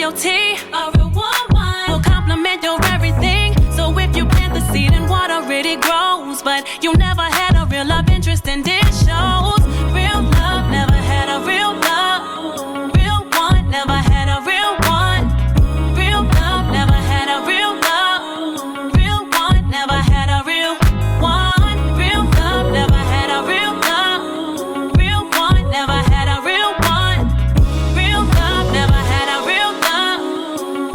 loyalty. A real woman will compliment your everything. So if you plant the seed and water it grows, but you never had a real love interest and it shows. Real love never had a real love. Real one never had a real one. Real love never had a real love. Real one never had a real one. Real love never had a real love. Real one never had a real one. Real love never had a real love.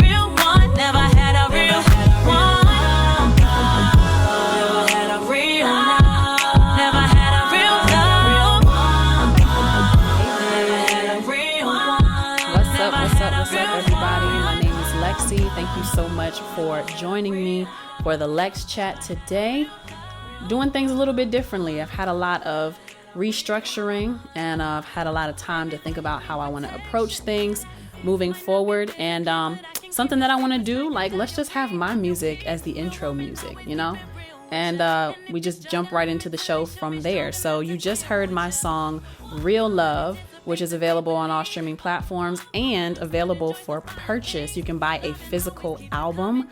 Real one never had a real one. Never had a real love. Never had a real love. Never had a real one. What's up, everybody? My name is Lexi. Thank you so much for joining me for the Lex Chat today. Doing things a little bit differently. I've had a lot of restructuring and I've had a lot of time to think about how I want to approach things moving forward. And something that I want to do, like, let's just have my music as the intro music, you know? And we just jump right into the show from there. So you just heard my song Real Love, which is available on all streaming platforms and available for purchase. You can buy a physical album,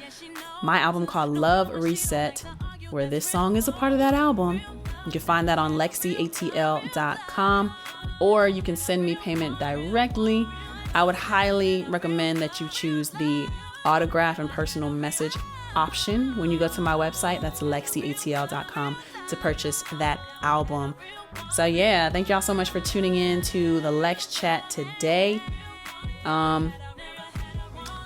my album called Love Reset, where this song is a part of that album. You can find that on LexCATL.com, or you can send me payment directly. I would highly recommend that you choose the autograph and personal message option when you go to my website. That's LexCATL.com to purchase that album. So yeah, thank y'all so much for tuning in to the Lex Chat today.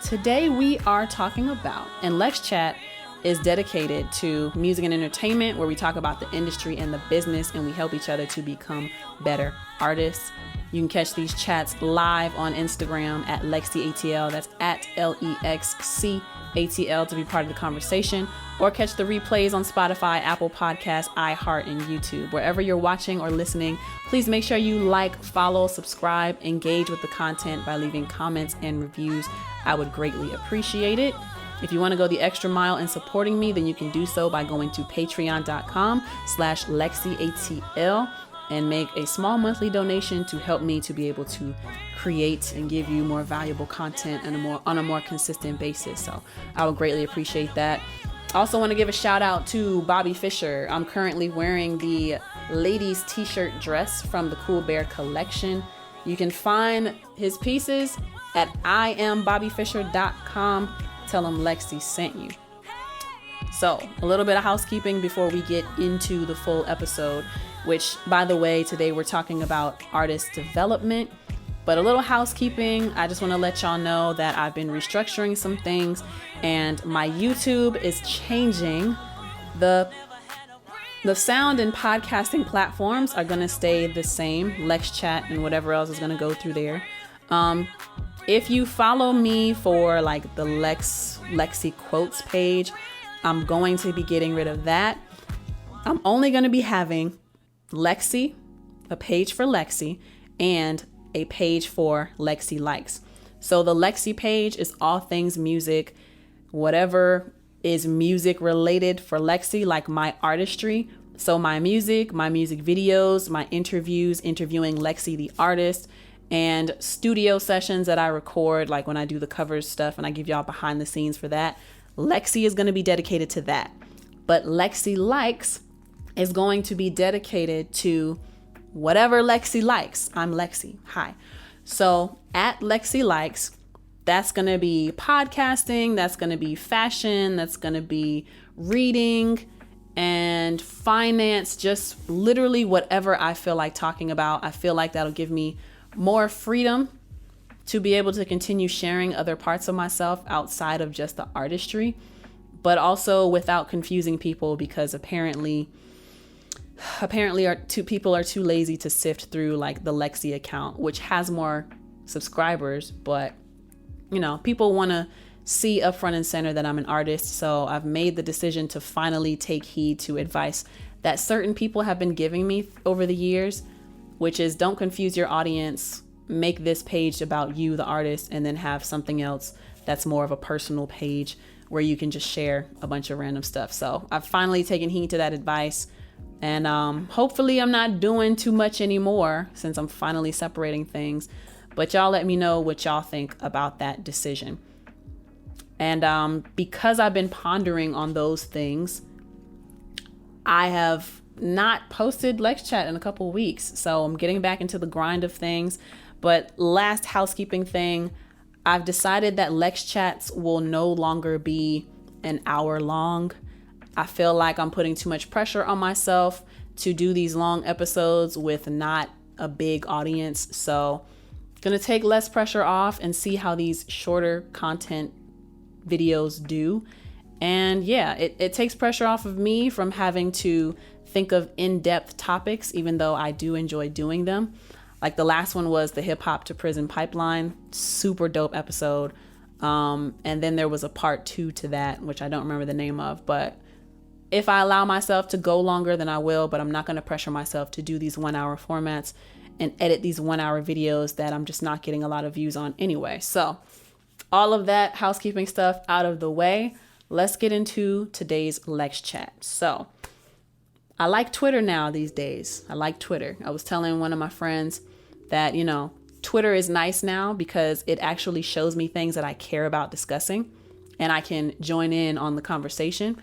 Today we are talking about, and Lex Chat is dedicated to music and entertainment, where we talk about the industry and the business, and we help each other to become better artists. You can catch these chats live on Instagram at LexCATL. That's at LEXCATL to be part of the conversation, or catch the replays on Spotify, Apple Podcasts, iHeart, and YouTube. Wherever you're watching or listening, please make sure you like, follow, subscribe, engage with the content by leaving comments and reviews. I would greatly appreciate it. If you want to go the extra mile in supporting me, then you can do so by going to patreon.com/LexCATL and make a small monthly donation to help me to be able to create and give you more valuable content and on a more consistent basis. So I would greatly appreciate that. I also want to give a shout out to Bobby Fischer. I'm currently wearing the ladies t-shirt dress from the Cool Bear collection. You can find his pieces at iambobbyfisher.com. Tell him Lexi sent you. So a little bit of housekeeping before we get into the full episode, which, by the way, today we're talking about artist development. But a little housekeeping, I just want to let y'all know that I've been restructuring some things and my YouTube is changing. The sound and podcasting platforms are going to stay the same. Lex Chat and whatever else is going to go through there. If you follow me for like the Lexi quotes page, I'm going to be getting rid of that. I'm only going to be having Lexi, a page for Lexi, and a page for Lexi Likes. So the Lexi page is all things music, whatever is music related for Lexi, like my artistry. So my music videos, my interviews, interviewing Lexi the artist, and studio sessions that I record, like when I do the covers stuff and I give y'all behind the scenes for that. Lexi is going to be dedicated to that. But Lexi Likes is going to be dedicated to whatever Lexi likes. I'm Lexi. Hi. So at Lexi Likes, that's going to be podcasting, that's going to be fashion, that's going to be reading and finance, just literally whatever I feel like talking about. I feel like that'll give me more freedom to be able to continue sharing other parts of myself outside of just the artistry, but also without confusing people, because apparently people are too lazy to sift through like the Lexi account, which has more subscribers, but you know, people want to see up front and center that I'm an artist. So I've made the decision to finally take heed to advice that certain people have been giving me over the years, which is don't confuse your audience. Make this page about you, the artist, and then have something else that's more of a personal page where you can just share a bunch of random stuff. So I've finally taken heed to that advice, and hopefully I'm not doing too much anymore since I'm finally separating things. But y'all let me know what y'all think about that decision. And because I've been pondering on those things, I have not posted LexChat in a couple of weeks. So I'm getting back into the grind of things. But last housekeeping thing, I've decided that LexChats will no longer be an hour long. I feel like I'm putting too much pressure on myself to do these long episodes with not a big audience. So gonna take less pressure off and see how these shorter content videos do. And yeah, it takes pressure off of me from having to think of in-depth topics, even though I do enjoy doing them. Like the last one was the hip hop to prison pipeline, super dope episode. And then there was a part 2 to that, which I don't remember the name of, but if I allow myself to go longer, then I will, but I'm not going to pressure myself to do these 1 hour formats and edit these 1 hour videos that I'm just not getting a lot of views on anyway. So all of that housekeeping stuff out of the way, let's get into today's LexChat. So I like Twitter now these days. I like Twitter. I was telling one of my friends that, Twitter is nice now because it actually shows me things that I care about discussing and I can join in on the conversation.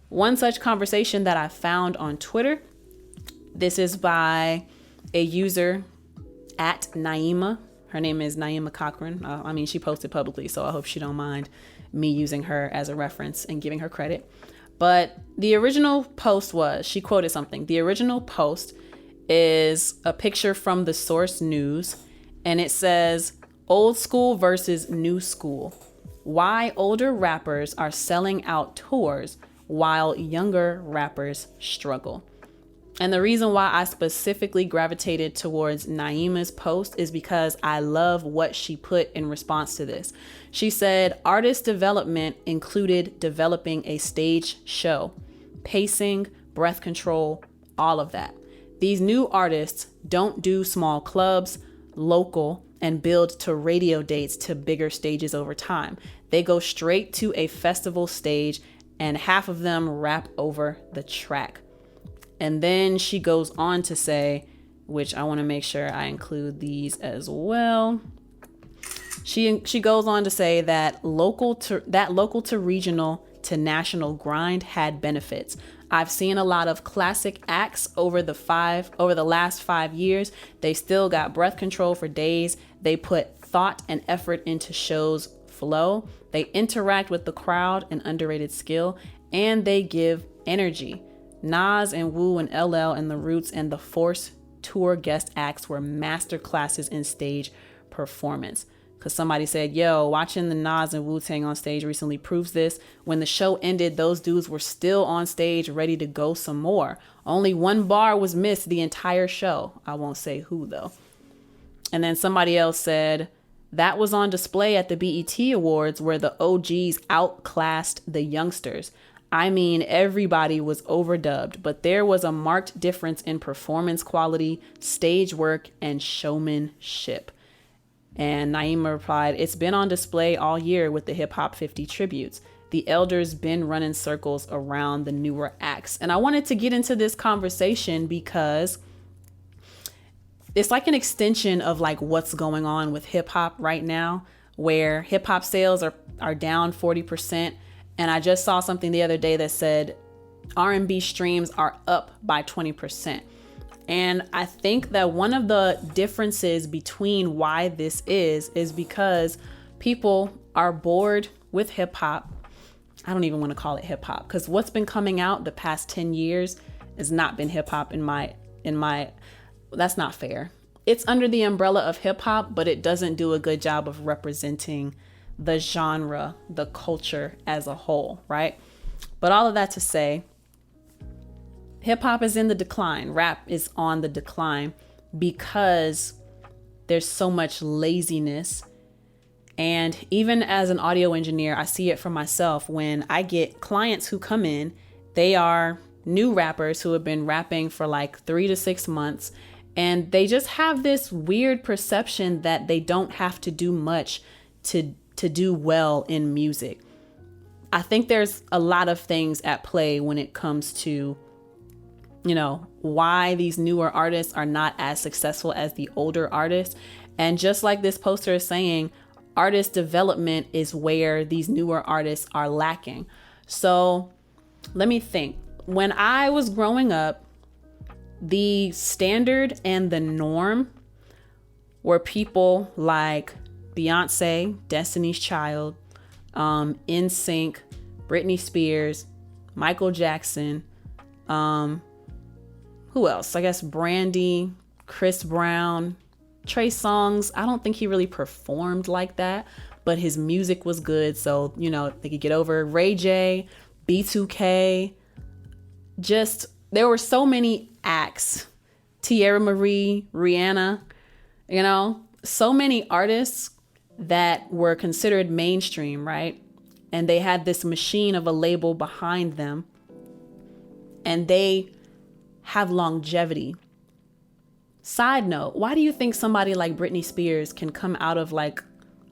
One such conversation that I found on Twitter, this is by a user at Naima. Her name is Naima Cochran. She posted publicly, so I hope she don't mind me using her as a reference and giving her credit. But the original post was, she quoted something. The original post is a picture from the Source News, and it says, old school versus new school. Why older rappers are selling out tours while younger rappers struggle. And the reason why I specifically gravitated towards Naima's post is because I love what she put in response to this. She said artist development included developing a stage show, pacing, breath control, all of that. These new artists don't do small clubs, local, and build to radio dates to bigger stages over time. They go straight to a festival stage and half of them rap over the track. And then she goes on to say, which I want to make sure I include these as well. She goes on to say that local to regional to national grind had benefits. I've seen a lot of classic acts over the last 5 years. They still got breath control for days. They put thought and effort into shows flow. They interact with the crowd, an underrated skill, and they give energy. Nas and Wu and LL and The Roots and the Force tour guest acts were master classes in stage performance. Because somebody said, yo, watching the Nas and Wu-Tang on stage recently proves this. When the show ended, those dudes were still on stage ready to go some more. Only one bar was missed the entire show. I won't say who though. And then somebody else said, that was on display at the BET Awards where the OGs outclassed the youngsters. I mean, everybody was overdubbed, but there was a marked difference in performance quality, stage work, and showmanship. And Naima replied, it's been on display all year with the Hip Hop 50 tributes. The elders been running circles around the newer acts. And I wanted to get into this conversation because it's like an extension of like what's going on with hip hop right now, where hip hop sales are down 40%. And I just saw something the other day that said R&B streams are up by 20%. And I think that one of the differences between why this is because people are bored with hip hop. I don't even want to call it hip hop because what's been coming out the past 10 years has not been hip hop in my, that's not fair. It's under the umbrella of hip hop, but it doesn't do a good job of representing the genre, the culture as a whole, right? But all of that to say, hip hop is in the decline. Rap is on the decline because there's so much laziness. And even as an audio engineer, I see it for myself when I get clients who come in, they are new rappers who have been rapping for like 3 to 6 months. And they just have this weird perception that they don't have to do much to do well in music. I think there's a lot of things at play when it comes to why these newer artists are not as successful as the older artists. And just like this poster is saying, artist development is where these newer artists are lacking. So let me think. When I was growing up, the standard and the norm were people like Beyonce, Destiny's Child, NSYNC, Britney Spears, Michael Jackson, who else? I guess Brandy, Chris Brown, Trey Songz. I don't think he really performed like that, but his music was good. So, they could get over Ray J, B2K. Just, there were so many acts. Tierra Marie, Rihanna, so many artists that were considered mainstream, right? And they had this machine of a label behind them, and they have longevity. Side note, why do you think somebody like Britney Spears can come out of like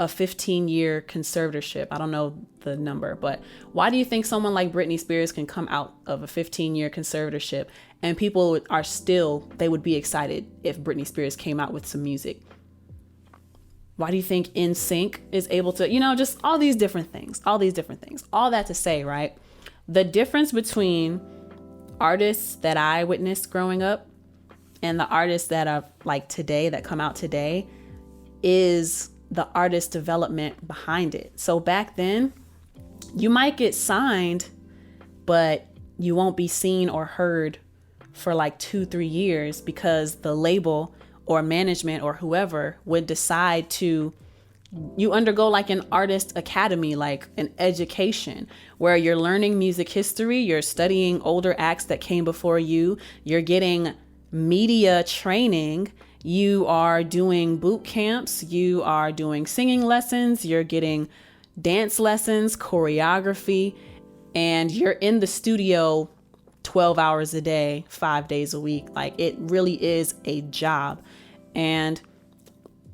a 15-year conservatorship? I don't know the number, but why do you think someone like Britney Spears can come out of a 15-year conservatorship and people they would be excited if Britney Spears came out with some music? Why do you think NSYNC is able to, just all these different things, all that to say, right? The difference between artists that I witnessed growing up and the artists that are like today, that come out today, is the artist development behind it. So back then, you might get signed, but you won't be seen or heard for like 2-3 years because the label or management or whoever would decide you undergo like an artist academy, like an education where you're learning music history, you're studying older acts that came before you, you're getting media training, you are doing boot camps, you are doing singing lessons, you're getting dance lessons, choreography, and you're in the studio 12 hours a day, 5 days a week. Like, it really is a job. And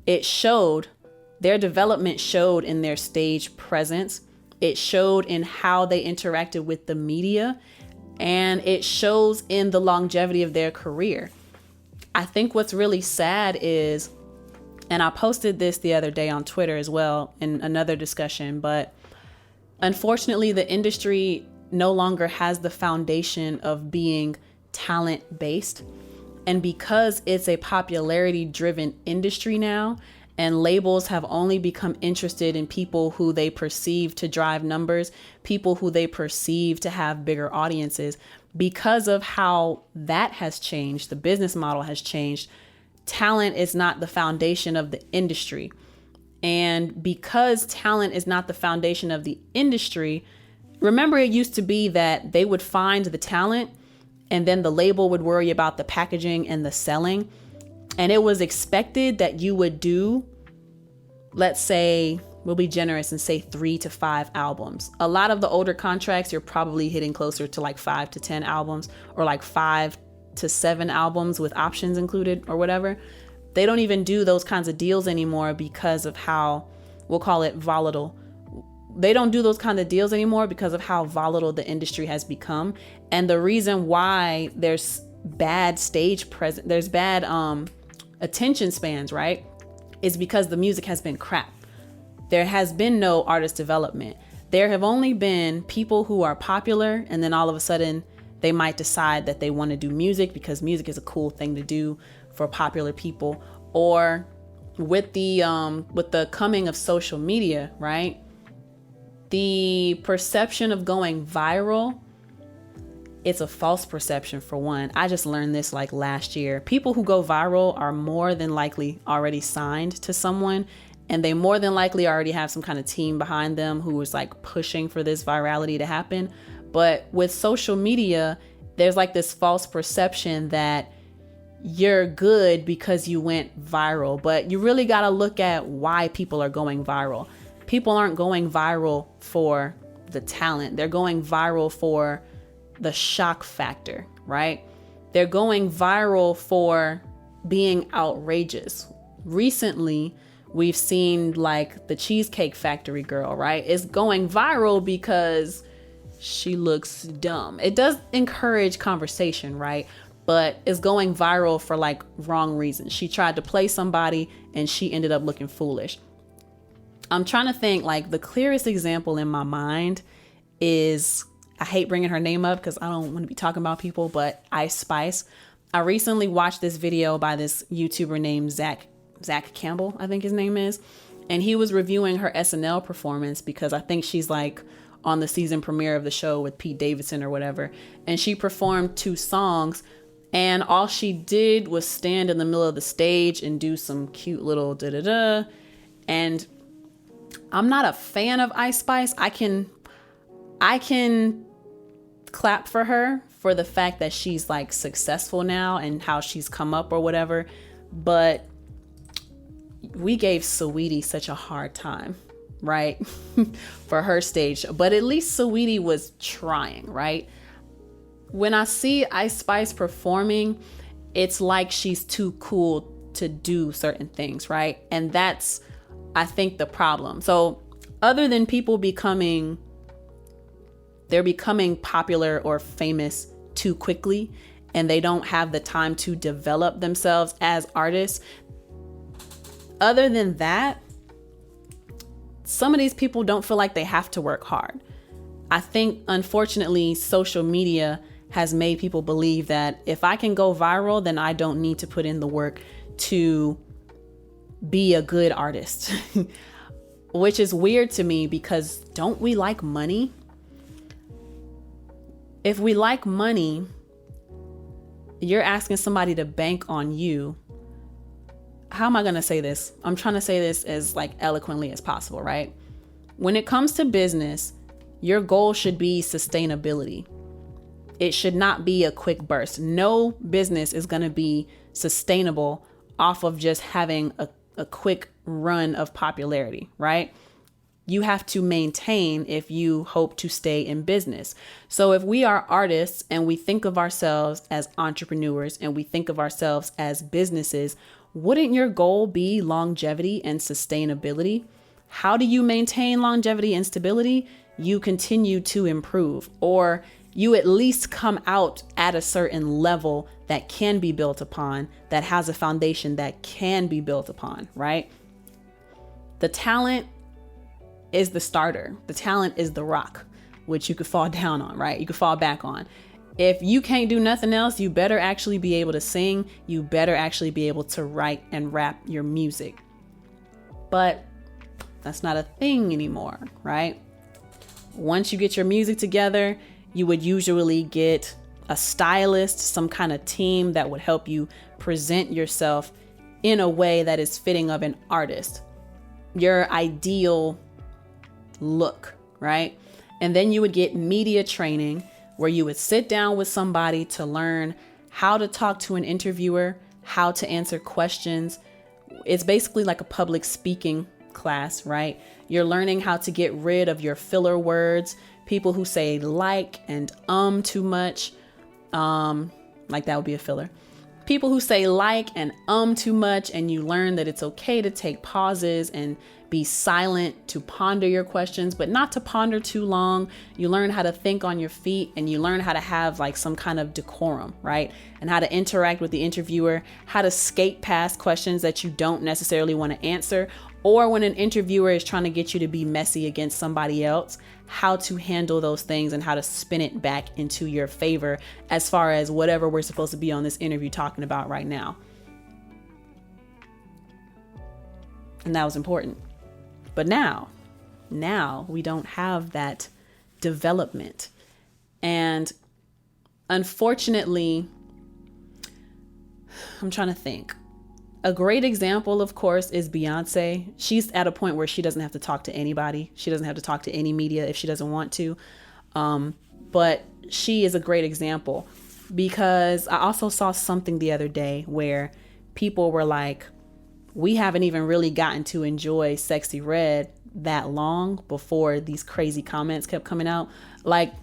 their development showed in their stage presence. It showed in how they interacted with the media, and it shows in the longevity of their career. I think what's really sad is, and I posted this the other day on Twitter as well in another discussion, but unfortunately the industry no longer has the foundation of being talent based. And because it's a popularity driven industry now, and labels have only become interested in people who they perceive to drive numbers, people who they perceive to have bigger audiences. Because of how that has changed, the business model has changed, talent is not the foundation of the industry. And because talent is not the foundation of the industry, remember, it used to be that they would find the talent and then the label would worry about the packaging and the selling. And it was expected that you would do, let's say, we'll be generous and say 3 to 5 albums. A lot of the older contracts, you're probably hitting closer to like 5 to 10 albums, or like 5 to 7 albums with options included or whatever. They don't even do those kinds of deals anymore because of how, we'll call it volatile. They don't do those kind of deals anymore because of how volatile the industry has become. And the reason why there's bad stage presence, there's bad attention spans, right, is because the music has been crap. There has been no artist development. There have only been people who are popular, and then all of a sudden they might decide that they want to do music because music is a cool thing to do for popular people. Or with the coming of social media, right, the perception of going viral, it's a false perception for one. I just learned this like last year. People who go viral are more than likely already signed to someone, and they more than likely already have some kind of team behind them who is like pushing for this virality to happen. But with social media, there's like this false perception that you're good because you went viral, but you really got to look at why people are going viral. People aren't going viral for the talent. They're going viral for the shock factor, right? They're going viral for being outrageous. Recently, we've seen like the Cheesecake Factory girl, right? It's going viral because she looks dumb. It does encourage conversation, right? but is going viral for like wrong reasons. She tried to play somebody and she ended up looking foolish. I'm trying to think, like, the clearest example in my mind is, I hate bringing her name up because I don't want to be talking about people, but Ice Spice. I recently watched this video by this YouTuber named Zach Campbell, I think his name is. And he was reviewing her SNL performance because I think she's like on the season premiere of the show with Pete Davidson or whatever. And she performed 2 songs and all she did was stand in the middle of the stage and do some cute little da-da-da. And I'm not a fan of Ice Spice. I can clap for her for the fact that she's like successful now and how she's come up or whatever. But we gave Saweetie such a hard time, right? For her stage. But at least Saweetie was trying, right? When I see Ice Spice performing, it's like she's too cool to do certain things, right? And that's, I think, the problem. So other than people becoming popular or famous too quickly, and they don't have the time to develop themselves as artists. Other than that, some of these people don't feel like they have to work hard. I think, unfortunately, social media has made people believe that if I can go viral, then I don't need to put in the work to be a good artist, which is weird to me because don't we like money? If we like money, you're asking somebody to bank on you. How am I going to say this? I'm trying to say this as like eloquently as possible, right? When it comes to business, your goal should be sustainability. It should not be a quick burst. No business is going to be sustainable off of just having a quick run of popularity, right? You have to maintain if you hope to stay in business. So if we are artists and we think of ourselves as entrepreneurs and we think of ourselves as businesses, wouldn't your goal be longevity and sustainability? How do you maintain longevity and stability? You continue to improve, or you at least come out at a certain level that can be built upon, that has a foundation that can be built upon, right? The talent is the starter. The talent is the rock, which you could fall down on, right? You could fall back on. If you can't do nothing else, you better actually be able to sing. You better actually be able to write and rap your music. But that's not a thing anymore, right? Once you get your music together, you would usually get a stylist, some kind of team that would help you present yourself in a way that is fitting of an artist, your ideal look, right? And then you would get media training where you would sit down with somebody to learn how to talk to an interviewer, how to answer questions. It's basically like a public speaking class, right? You're learning how to get rid of your filler words, people who say like and too much. Like that would be a filler. People who say like and too much, and you learn that it's okay to take pauses and be silent to ponder your questions, but not to ponder too long. You learn how to think on your feet, and you learn how to have like some kind of decorum, right? And how to interact with the interviewer, how to skate past questions that you don't necessarily want to answer, or when an interviewer is trying to get you to be messy against somebody else, how to handle those things and how to spin it back into your favor as far as whatever we're supposed to be on this interview talking about right now. And that was important. But now we don't have that development. And unfortunately, I'm trying to think. A great example, of course, is Beyonce. She's at a point where she doesn't have to talk to anybody. She doesn't have to talk to any media if she doesn't want to. But she is a great example because I also saw something the other day where people were like, we haven't even really gotten to enjoy Sexy Red that long before these crazy comments kept coming out. Like,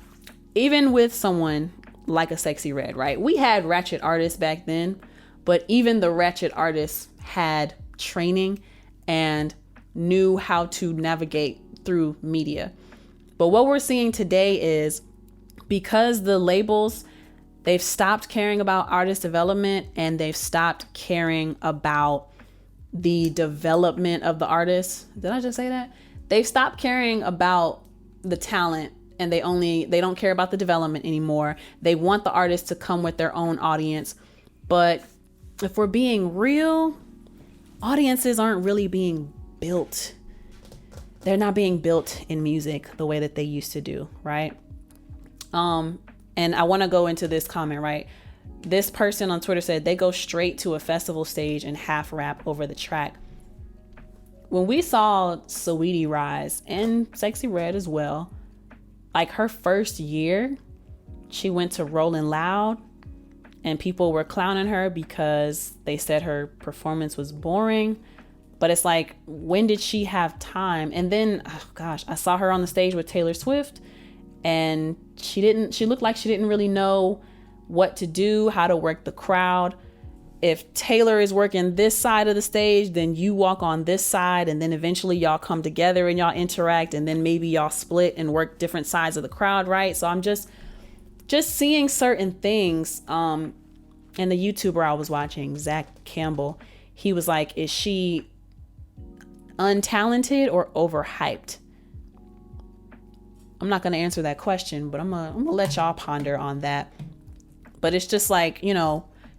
even with someone like a Sexy Red, right? We had ratchet artists back then, but even the ratchet artists had training and knew how to navigate through media. But what we're seeing today is because the labels They've stopped caring about artist development, and they've stopped caring about the development of the artist. Did I just say that? They've stopped caring about the talent, and they don't care about the development anymore. They want the artist to come with their own audience. But if we're being real, audiences aren't really being built. They're not being built in music the way that they used to do, right? And I want to go into this comment, right? This person on Twitter said they go straight to a festival stage and half rap over the track. When we saw Saweetie rise, and Sexy Red as well, like her first year, she went to Rolling Loud and people were clowning her because they said her performance was boring. But it's like, when did she have time? And then, oh gosh, I saw her on the stage with Taylor Swift, and she looked like she didn't really know what to do, how to work the crowd. If Taylor is working this side of the stage, then you walk on this side, and then eventually y'all come together and y'all interact, and then maybe y'all split and work different sides of the crowd, right? So I'm just seeing certain things. And the YouTuber I was watching, Zach Campbell, he was like, is she untalented or overhyped? I'm not going to answer that question, but I'm gonna let y'all ponder on that. But it's just like,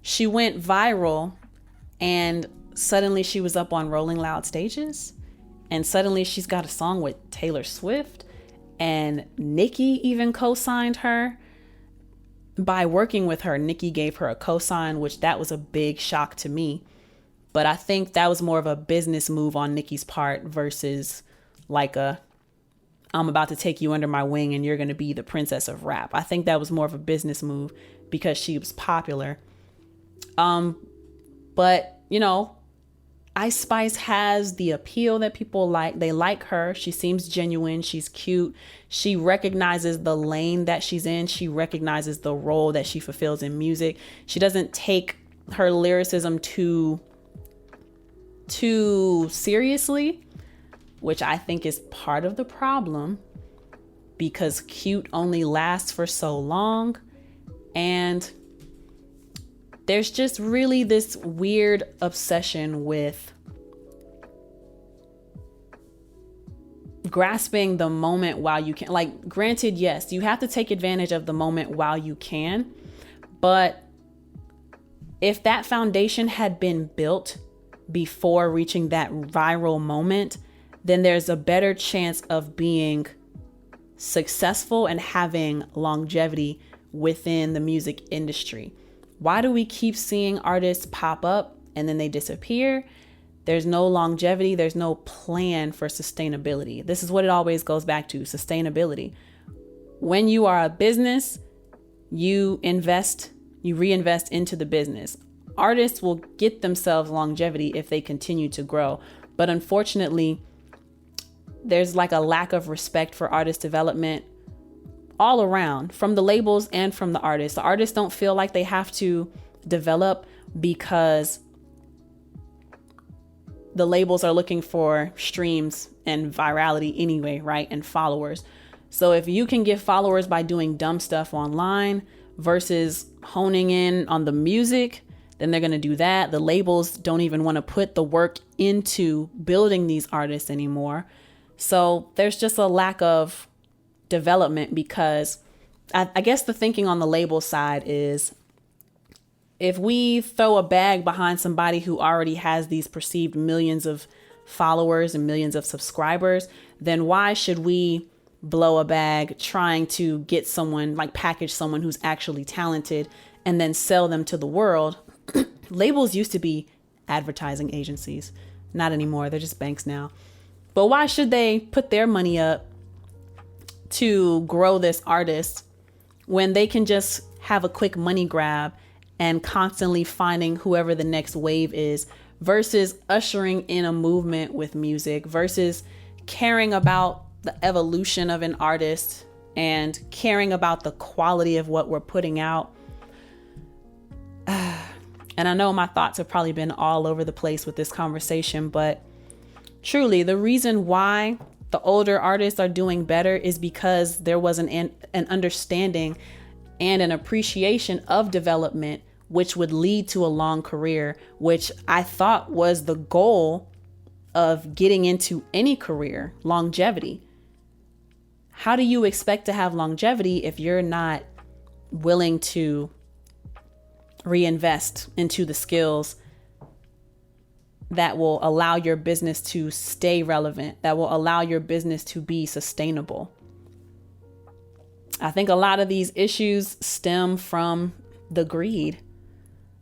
she went viral, and suddenly she was up on Rolling Loud stages, and suddenly she's got a song with Taylor Swift, and Nicki even co-signed her. By working with her, Nicki gave her a co-sign, which that was a big shock to me. But I think that was more of a business move on Nicki's part versus like I'm about to take you under my wing and you're going to be the princess of rap. I think that was more of a business move because she was popular. But Ice Spice has the appeal that people like. They like her. She seems genuine. She's cute. She recognizes the lane that she's in. She recognizes the role that she fulfills in music. She doesn't take her lyricism too seriously, which I think is part of the problem, because cute only lasts for so long. And there's just really this weird obsession with grasping the moment while you can. Like, granted, yes, you have to take advantage of the moment while you can. But if that foundation had been built before reaching that viral moment, then there's a better chance of being successful and having longevity within the music industry. Why do we keep seeing artists pop up and then they disappear? There's no longevity. There's no plan for sustainability. This is what it always goes back to: sustainability. When you are a business, you reinvest into the business. Artists will get themselves longevity if they continue to grow. But unfortunately, there's like a lack of respect for artist development all around, from the labels and from the artists. The artists don't feel like they have to develop because the labels are looking for streams and virality anyway, right? And followers. So if you can get followers by doing dumb stuff online versus honing in on the music, then they're going to do that. The labels don't even want to put the work into building these artists anymore. So there's just a lack of development, because I guess the thinking on the label side is, if we throw a bag behind somebody who already has these perceived millions of followers and millions of subscribers, then why should we blow a bag trying to get someone, like package someone who's actually talented and then sell them to the world? Labels used to be advertising agencies. Not anymore. They're just banks now. But why should they put their money up to grow this artist when they can just have a quick money grab and constantly finding whoever the next wave is, versus ushering in a movement with music, versus caring about the evolution of an artist and caring about the quality of what we're putting out? And I know my thoughts have probably been all over the place with this conversation, but truly, the reason why the older artists are doing better is because there was an understanding and an appreciation of development, which would lead to a long career, which I thought was the goal of getting into any career, longevity. How do you expect to have longevity if you're not willing to reinvest into the skills that will allow your business to stay relevant, that will allow your business to be sustainable? I think a lot of these issues stem from the greed.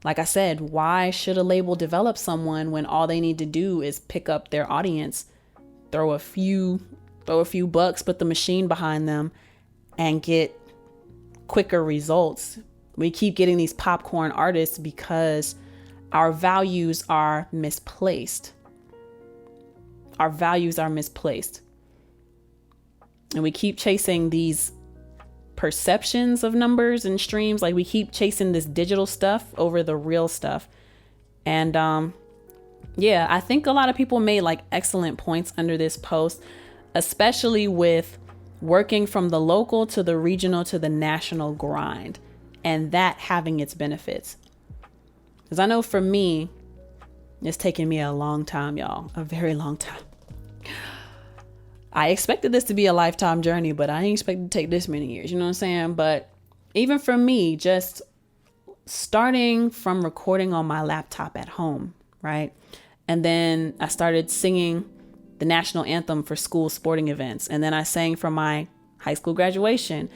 Like I said, why should a label develop someone when all they need to do is pick up their audience, throw a few bucks, put the machine behind them, and get quicker results? We keep getting these popcorn artists because our values are misplaced. Our values are misplaced. And we keep chasing these perceptions of numbers and streams. Like, we keep chasing this digital stuff over the real stuff. And yeah, I think a lot of people made like excellent points under this post, especially with working from the local to the regional to the national grind, and that having its benefits. Because I know for me, it's taken me a long time, y'all, a very long time. I expected this to be a lifetime journey, but I didn't expect it to take this many years. You know what I'm saying? But even for me, just starting from recording on my laptop at home, right? And then I started singing the national anthem for school sporting events. And then I sang for my high school graduation.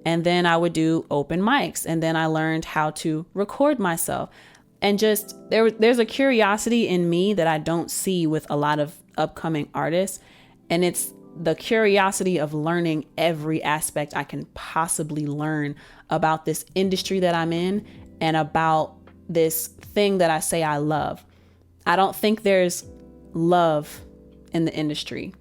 And then I would do open mics. And then I learned how to record myself. And just there's a curiosity in me that I don't see with a lot of upcoming artists. And it's the curiosity of learning every aspect I can possibly learn about this industry that I'm in and about this thing that I say I love. I don't think there's love in the industry.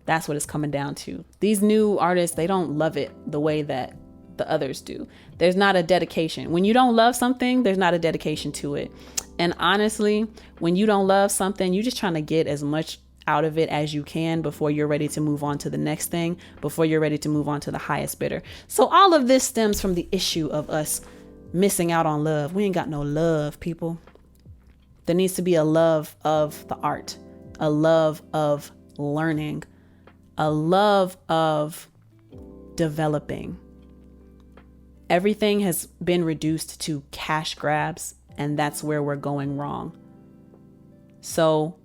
That's what it's coming down to. These new artists, they don't love it the way that the others do. There's not a dedication. When you don't love something, there's not a dedication to it. And honestly, when you don't love something, you're just trying to get as much out of it as you can before you're ready to move on to the next thing, before you're ready to move on to the highest bidder. So all of this stems from the issue of us missing out on love. We ain't got no love, people. There needs to be a love of the art, a love of learning, a love of developing. Everything has been reduced to cash grabs, and that's where we're going wrong. So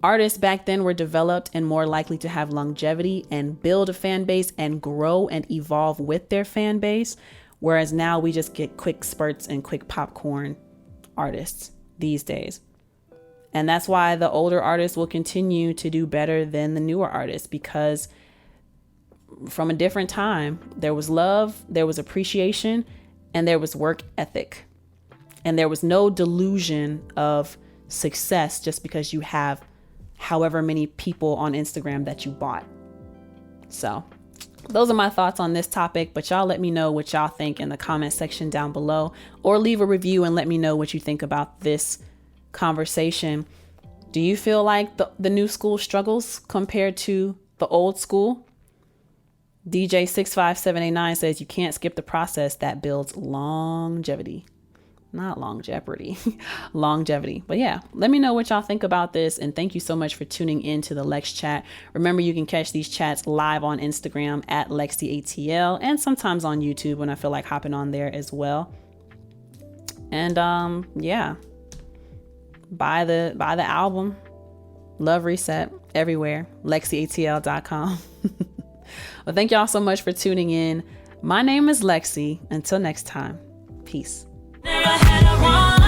artists back then were developed and more likely to have longevity and build a fan base and grow and evolve with their fan base. Whereas now we just get quick spurts and quick popcorn artists these days. And that's why the older artists will continue to do better than the newer artists, because from a different time, there was love, there was appreciation, and there was work ethic. And there was no delusion of success just because you have however many people on Instagram that you bought. So those are my thoughts on this topic, but y'all let me know what y'all think in the comment section down below, or leave a review and let me know what you think about this conversation. Do you feel like the new school struggles compared to the old school? DJ 65789 says you can't skip the process that builds longevity. Not long jeopardy, longevity. But yeah, let me know what y'all think about this. And thank you so much for tuning in to the Lex Chat. Remember, you can catch these chats live on Instagram at LexCATL and sometimes on YouTube when I feel like hopping on there as well. And yeah, buy the album, Love Reset, everywhere, LexCATL.com. Well, thank y'all so much for tuning in. My name is Lexi. Until next time, peace. Never had a one.